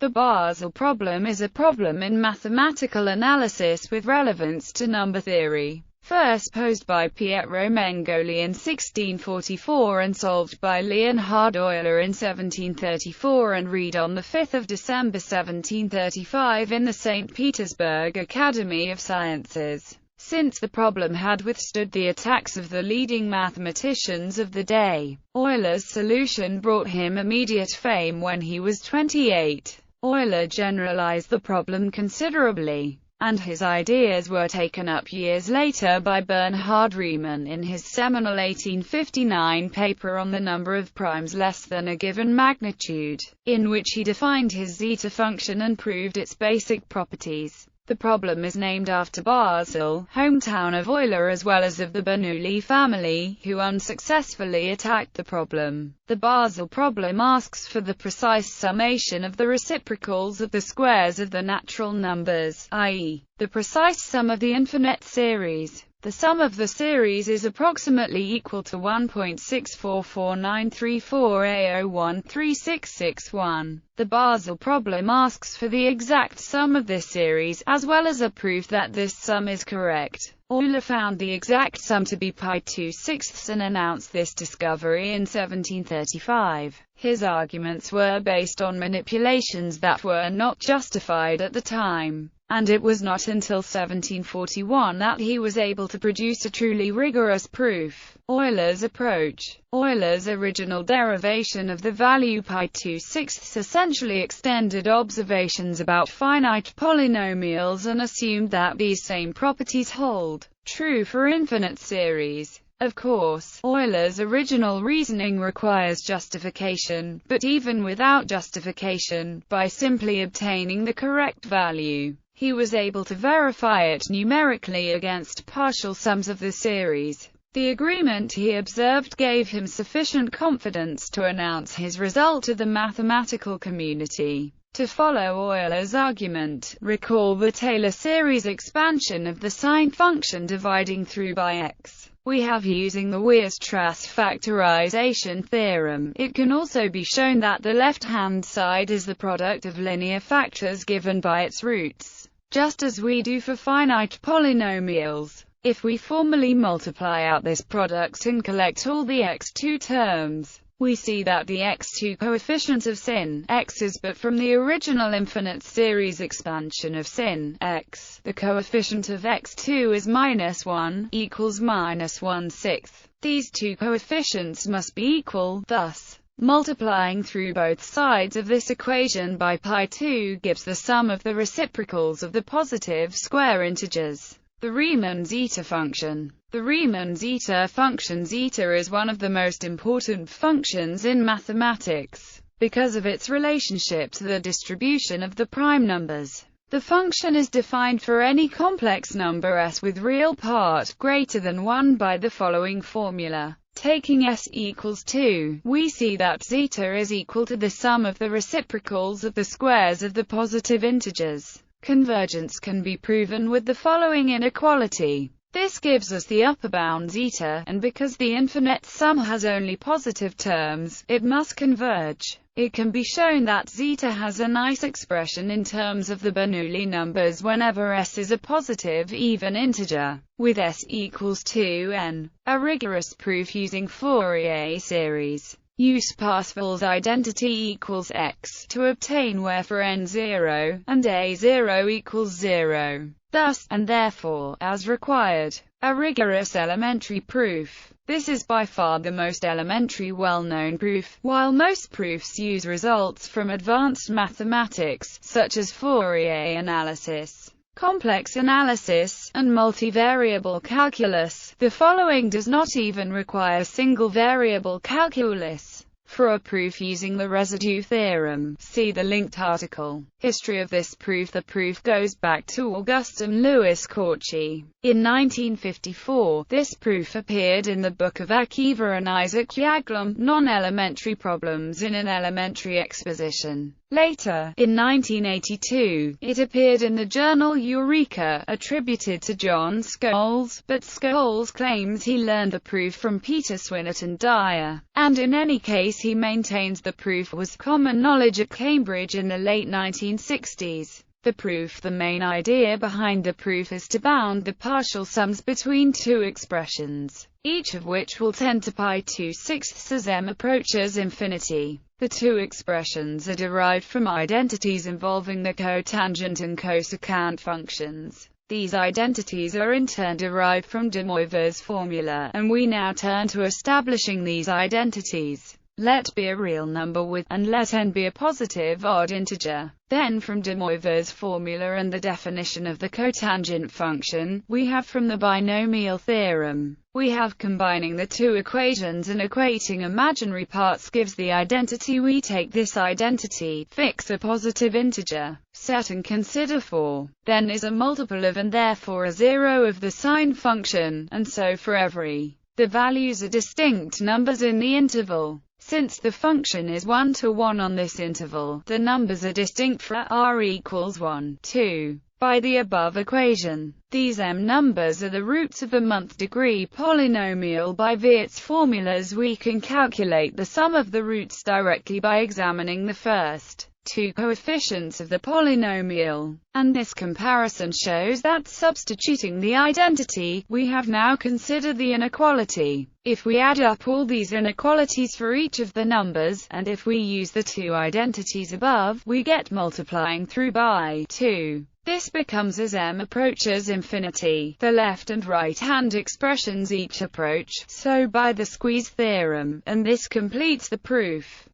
The Basel problem is a problem in mathematical analysis with relevance to number theory. First posed by Pietro Mengoli in 1644 and solved by Leonhard Euler in 1734 and read on 5 December 1735 in the St. Petersburg Academy of Sciences. Since the problem had withstood the attacks of the leading mathematicians of the day, Euler's solution brought him immediate fame when he was 28. Euler generalized the problem considerably, and his ideas were taken up years later by Bernhard Riemann in his seminal 1859 paper on the number of primes less than a given magnitude, in which he defined his zeta function and proved its basic properties. The problem is named after Basel, hometown of Euler as well as of the Bernoulli family, who unsuccessfully attacked the problem. The Basel problem asks for the precise summation of the reciprocals of the squares of the natural numbers, i.e., the precise sum of the infinite series. The sum of the series is approximately equal to 1.644934A013661. The Basel problem asks for the exact sum of this series, as well as a proof that this sum is correct. Euler found the exact sum to be pi2/6 and announced this discovery in 1735. His arguments were based on manipulations that were not justified at the time, and it was not until 1741 that he was able to produce a truly rigorous proof. Euler's approach. Euler's original derivation of the value pi2/6 essentially extended observations about finite polynomials and assumed that these same properties hold true for infinite series. Of course, Euler's original reasoning requires justification, but even without justification, by simply obtaining the correct value, he was able to verify it numerically against partial sums of the series. The agreement he observed gave him sufficient confidence to announce his result to the mathematical community. To follow Euler's argument, recall the Taylor series expansion of the sine function dividing through by x. We have using the Weierstrass factorization theorem. It can also be shown that the left-hand side is the product of linear factors given by its roots, just as we do for finite polynomials. If we formally multiply out this product and collect all the x2 terms, we see that the x2 coefficient of sin x is but from the original infinite series expansion of sin x. The coefficient of x2 is -1 equals -1/6. These two coefficients must be equal, thus, multiplying through both sides of this equation by pi2 gives the sum of the reciprocals of the positive square integers. The Riemann zeta function. The Riemann zeta function zeta is one of the most important functions in mathematics, because of its relationship to the distribution of the prime numbers. The function is defined for any complex number s with real part greater than 1 by the following formula. Taking s equals 2, we see that zeta is equal to the sum of the reciprocals of the squares of the positive integers. Convergence can be proven with the following inequality. This gives us the upper bound zeta, and because the infinite sum has only positive terms, it must converge. It can be shown that zeta has a nice expression in terms of the Bernoulli numbers whenever s is a positive even integer, with s equals 2n. A rigorous proof using Fourier series. Use Parseval's identity equals x to obtain where for n 0, and a0 equals 0. Thus, and therefore, as required, a rigorous elementary proof. This is by far the most elementary well-known proof, while most proofs use results from advanced mathematics, such as Fourier analysis, complex analysis, and multivariable calculus. The following does not even require single-variable calculus. For a proof using the residue theorem, see the linked article. History of this proof. The proof goes back to Augustin Louis Cauchy. In 1954, this proof appeared in the Book of Akiva and Isaac Yaglom, Non-Elementary Problems in an Elementary Exposition. Later, in 1982, it appeared in the journal Eureka, attributed to John Scholes, but Scholes claims he learned the proof from Peter Swinert and Dyer, and in any case he maintains the proof was common knowledge at Cambridge in the late 1960s. The proof. The main idea behind the proof is to bound the partial sums between two expressions, each of which will tend to pi2/6 as m approaches infinity. The two expressions are derived from identities involving the cotangent and cosecant functions. These identities are in turn derived from de Moivre's formula, and we now turn to establishing these identities. Let be a real number with, and let n be a positive odd integer. Then from de Moivre's formula and the definition of the cotangent function, we have from the binomial theorem. We have combining the two equations and equating imaginary parts gives the identity. We take this identity, fix a positive integer, set and consider 4, then is a multiple of and therefore a zero of the sine function, and so for every. The values are distinct numbers in the interval. Since the function is 1 to 1 on this interval, the numbers are distinct for r equals 1, 2. By the above equation, these m numbers are the roots of the month degree polynomial. By Wiert's formulas we can calculate the sum of the roots directly by examining the first two coefficients of the polynomial, and this comparison shows that substituting the identity, we have now considered the inequality. If we add up all these inequalities for each of the numbers, and if we use the two identities above, we get multiplying through by 2. This becomes as m approaches infinity. The left and right-hand expressions each approach so by the Squeeze theorem, and this completes the proof.